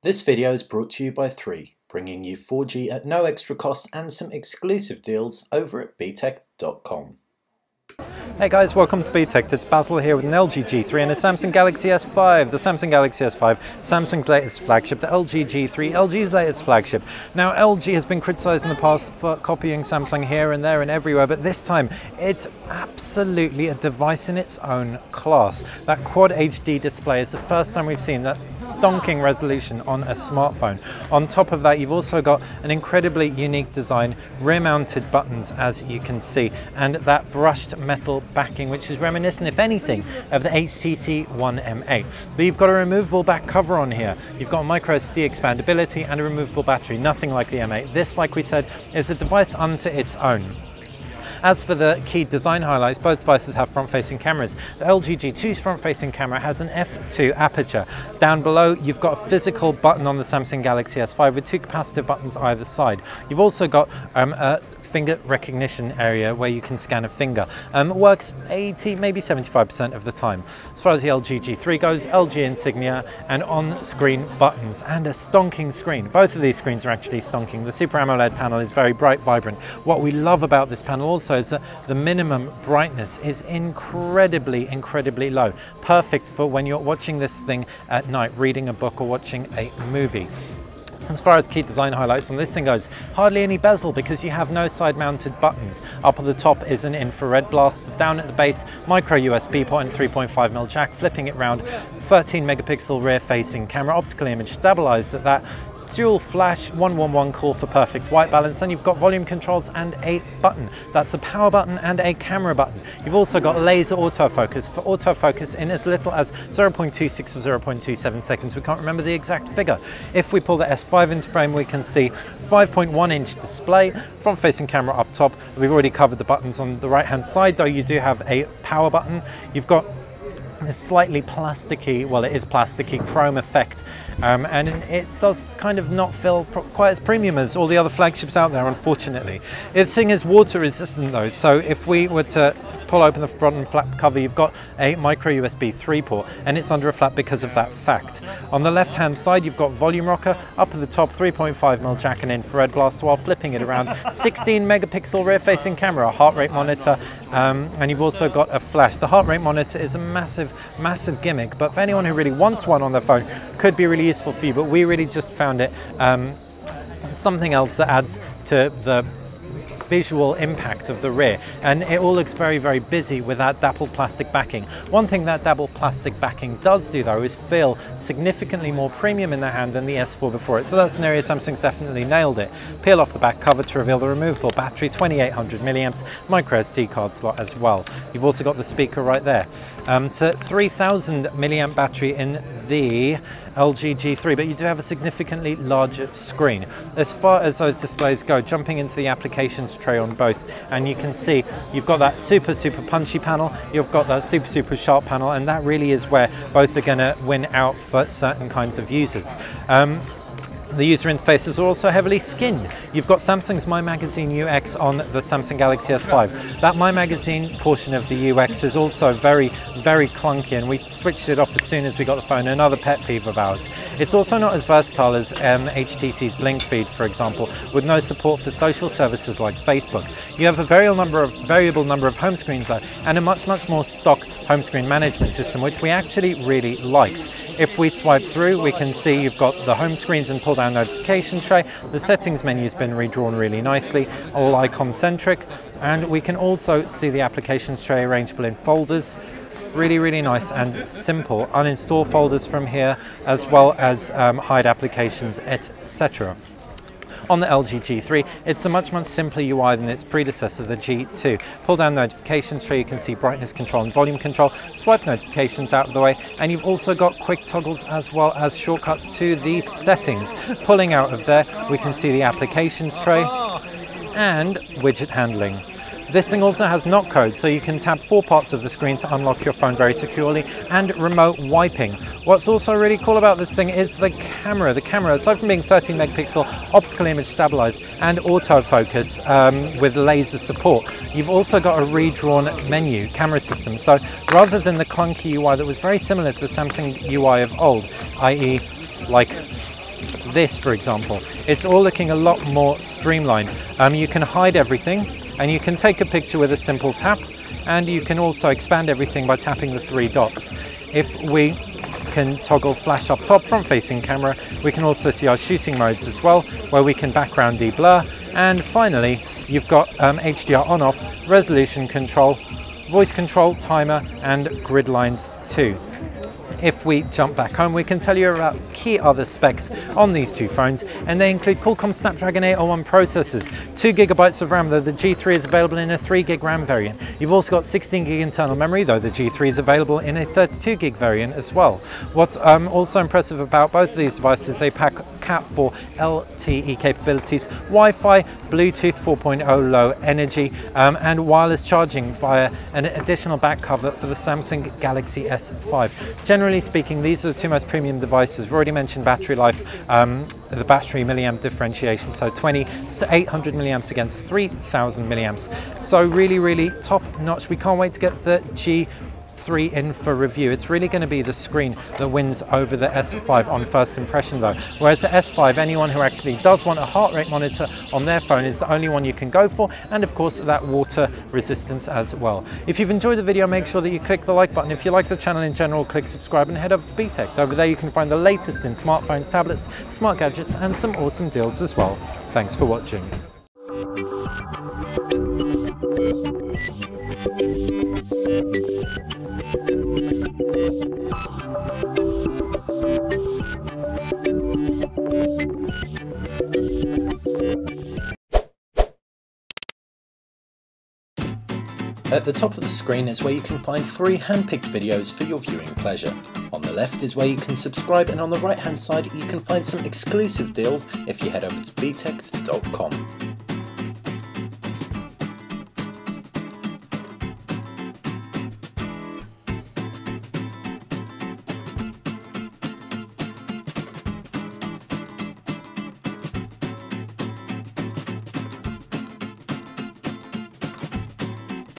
This video is brought to you by 3, bringing you 4G at no extra cost and some exclusive deals over at btech.com. Hey guys, welcome to bTech. It's Basil here with an LG G3 and a Samsung Galaxy S5. The Samsung Galaxy S5, Samsung's latest flagship, the LG G3, LG's latest flagship. Now LG has been criticised in the past for copying Samsung here and there and everywhere, but this time it's absolutely a device in its own class. That Quad HD display is the first time we've seen that stonking resolution on a smartphone. On top of that, you've also got an incredibly unique design, rear-mounted buttons as you can see, and that brushed metal backing, which is reminiscent, if anything, of the HTC One M8. But you've got a removable back cover on here. You've got micro SD expandability and a removable battery, nothing like the M8. This, like we said, is a device unto its own. As for the key design highlights, both devices have front-facing cameras. The LG G2's front-facing camera has an f2 aperture. Down below, you've got a physical button on the Samsung Galaxy S5 with two capacitive buttons either side. You've also got a finger recognition area where you can scan a finger. Works 80, maybe 75% of the time. As far as the LG G3 goes, LG insignia and on-screen buttons and a stonking screen. Both of these screens are actually stonking. The Super AMOLED panel is very bright, vibrant. What we love about this panel also is that the minimum brightness is incredibly low. Perfect for when you're watching this thing at night, reading a book or watching a movie. As far as key design highlights on this thing goes, hardly any bezel because you have no side-mounted buttons. Up at the top is an infrared blaster, down at the base, micro USB port and 3.5mm jack, flipping it round, 13 megapixel rear-facing camera, optical image stabilized at that, dual flash 111 call for perfect white balance. Then you've got volume controls and a button. That's a power button and a camera button. You've also got laser autofocus for autofocus in as little as 0.26 or 0.27 seconds. We can't remember the exact figure. If we pull the S5 into frame, we can see 5.1-inch display, front-facing camera up top. We've already covered the buttons on the right-hand side, though you do have a power button. You've got a slightly plasticky, well, it is plasticky chrome effect, and it does kind of not feel quite as premium as all the other flagships out there, unfortunately. The thing is water resistant though, so if we were to pull open the front and flap cover, you've got a micro USB 3 port and it's under a flap because of that fact. On the left hand side, you've got volume rocker, up at the top 3.5mm jack and infrared blaster, while flipping it around 16 megapixel rear facing camera, heart rate monitor, and you've also got a flash. The heart rate monitor is a massive gimmick, but for anyone who really wants one on their phone, could be really useful for you, but we really just found it something else that adds to the visual impact of the rear, and it all looks very busy with that dappled plastic backing. One thing that dappled plastic backing does do though is feel significantly more premium in the hand than the S4 before it, so that's an area Samsung's definitely nailed it. Peel off the back cover to reveal the removable battery, 2800 milliamps, micro SD card slot as well. You've also got the speaker right there. So 3000 milliamp battery in the LG G3, but you do have a significantly larger screen. As far as those displays go, jumping into the applications tray on both, and you can see you've got that super punchy panel, you've got that super sharp panel, and that really is where both are going to win out for certain kinds of users. The user interfaces are also heavily skinned. You've got Samsung's My Magazine UX on the Samsung Galaxy S5. That My Magazine portion of the UX is also very clunky, and we switched it off as soon as we got the phone, another pet peeve of ours. It's also not as versatile as HTC's Blink feed, for example, with no support for social services like Facebook. You have a variable number of home screens though, and a much more stock home screen management system, which we actually really liked. If we swipe through, we can see you've got the home screens and pull down notification tray. The settings menu's been redrawn really nicely, all icon centric, and we can also see the applications tray arrangeable in folders. Really nice and simple. Uninstall folders from here, as well as hide applications, etc. On the LG G3, it's a much simpler UI than its predecessor, the G2. Pull down notifications tray, you can see brightness control and volume control, swipe notifications out of the way, and you've also got quick toggles as well as shortcuts to these settings. Pulling out of there, we can see the applications tray and widget handling. This thing also has knock code, so you can tap 4 parts of the screen to unlock your phone very securely, and remote wiping. What's also really cool about this thing is the camera. The camera, aside from being 13 megapixel, optical image stabilized, and autofocus with laser support, you've also got a redrawn menu camera system. So rather than the clunky UI that was very similar to the Samsung UI of old, i.e. like this, for example. It's all looking a lot more streamlined. You can hide everything, and you can take a picture with a simple tap, and you can also expand everything by tapping the 3 dots. If we can toggle flash up top, front facing camera, we can also see our shooting modes as well, where we can background deblur, and finally you've got HDR on off, resolution control, voice control, timer, and grid lines too. If we jump back home, we can tell you about key other specs on these two phones, and they include Qualcomm Snapdragon 801 processors, 2 GB of RAM, though the G3 is available in a 3 GB RAM variant. You've also got 16 GB internal memory, though the G3 is available in a 32 GB variant as well. What's also impressive about both of these devices, they pack cap for LTE capabilities, Wi-Fi, Bluetooth 4.0 low energy, and wireless charging via an additional back cover for the Samsung Galaxy S5. Generally speaking, these are the two most premium devices. I've already mentioned battery life, the battery milliamp differentiation, so 800 milliamps against 3000 milliamps. So really top notch. We can't wait to get the G3 in for review. It's really going to be the screen that wins over the S5 on first impression though. Whereas the S5, anyone who actually does want a heart rate monitor on their phone is the only one you can go for, and of course that water resistance as well. If you've enjoyed the video, make sure that you click the like button. If you like the channel in general, click subscribe and head over to BTech. Over there you can find the latest in smartphones, tablets, smart gadgets, and some awesome deals as well. Thanks for watching. At the top of the screen is where you can find 3 hand-picked videos for your viewing pleasure. On the left is where you can subscribe, and on the right hand side you can find some exclusive deals if you head over to btech.com.